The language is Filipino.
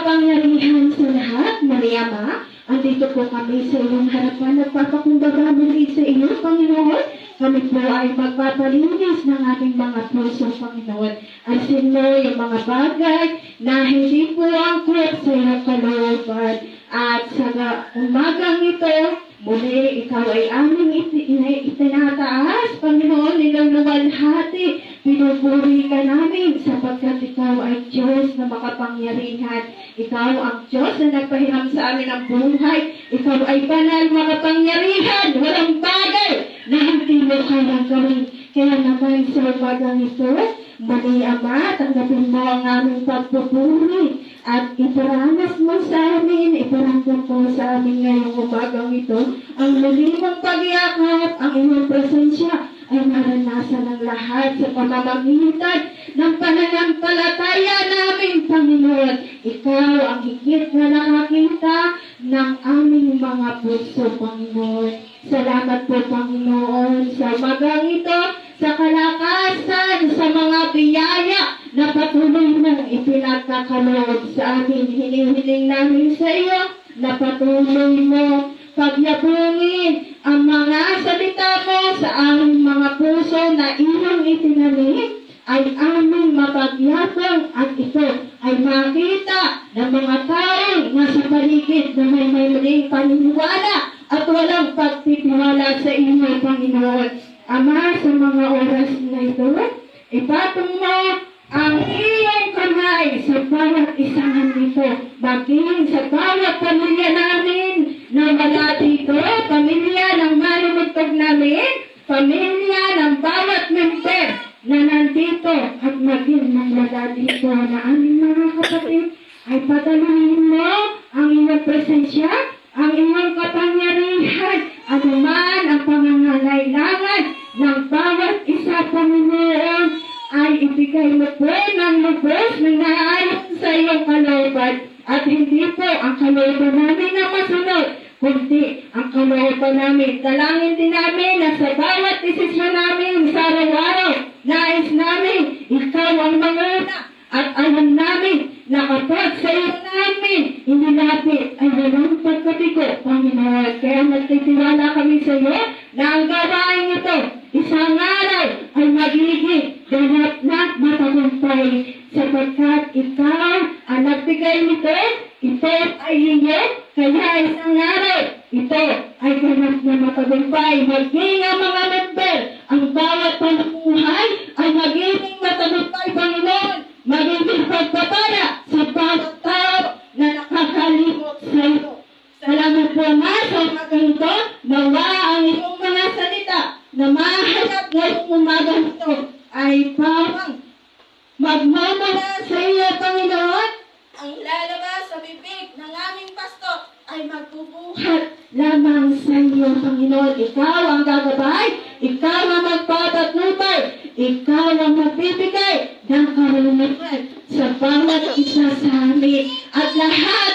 makapangyarihan sa lahat, Maria Ma, andito po kami sa iyong harapan. Nagpapakumbaga muli sa iyo, Panginoon. Kami po ay magpapalinis ng ating mga puso, Panginoon. Alisin mo yung mga bagay na hindi po angkop sa iyong kalooban. At sa umagang ito, muli ikaw ay aming itinataas, Panginoon, niluluwalhati. Pinupuri ka namin sapagkat ikaw ay Diyos na makapangyarihan. Ikaw ang Diyos na nagpahiram sa amin ng buhay. Ikaw ay banal, makapangyarihan. Walang bagay na hindi mo kayang gawin. Kaya naman sa umagang ito, muli Ama, tanggapin mo ang aming pagpupuri at iparanas mo sa amin, iparamdam ko sa amin ngayong umagang ito, ang muli mong pag-iakap, ang iyong presensya ay maranasan ng lahat sa pamamagitan ng pananampalataya namin, Panginoon. Ikaw ang higit na nakakita ng aming mga puso, Panginoon. Salamat po, Panginoon, sa umagang ito, sa kalakasan, sa mga biyaya na patuloy mong ipinagkakaloob sa amin. Hinihiling namin sa iyo na patuloy mo pagyabungin ang mga salita mo sa aming mga puso na iyong itinanim ay aming mapagyabang at ito ay makita ng mga tao na sa paligid na may maling paniniwala at walang pagtitiwala sa inyo, Panginoon. Ama, sa mga oras na ito, ipatong mo ang iyong kamay sa bawat isang nito, maging sa bawat pamilya namin na wala dito, pamilya ng manunugtog namin, pamilya ng bawat member na nandito at maging ng wala dito na aming mga kapatid, ay pataluhin mo ang iyong presensya, ang iyong kapangyarihan, anuman ang pangangailangan ng bawat isa, Panginoon, ay ibigay mo po ng lubos na naayon sa iyong kalooban. At hindi po ang kalooban namin na masunod, kundi ang kalooban namin. Dalangin din namin na sa bawat desisyon namin sa araw-araw, nais namin, ikaw ang manguna. At alam namin na kapag sa iyo namin inilapit ay walang pagkabigo, Panginoon. Kaya magtitiwala kami sa iyo na ang gawain ito, isang araw ay magiging ganap na matagumpay. Sapagkat ikaw ang nagbigay nito, ito ay iyo, kaya isang araw ito ay ganap na matagumpay. Maging ang mga member, ang bawat panamuhay ay magiging matagumpay, Panginoon. Magiging pagpapala sa bawat tao na nakakalimot sa iyo. Salamat po, Ama, sa umagang ito. Nawa ang iyong mga salita na mahanap ngayong umagang ito ay parang magmamala sa iyo, Panginoon. Ang lalabas sa bibig ng aming pastor ay magbubuhat lamang sa iyo, Panginoon. Ikaw ang gagabay, ikaw ang magpapatnubay, ikaw ang magbibigay ng karunungan sa bawat isa sa amin. At lahat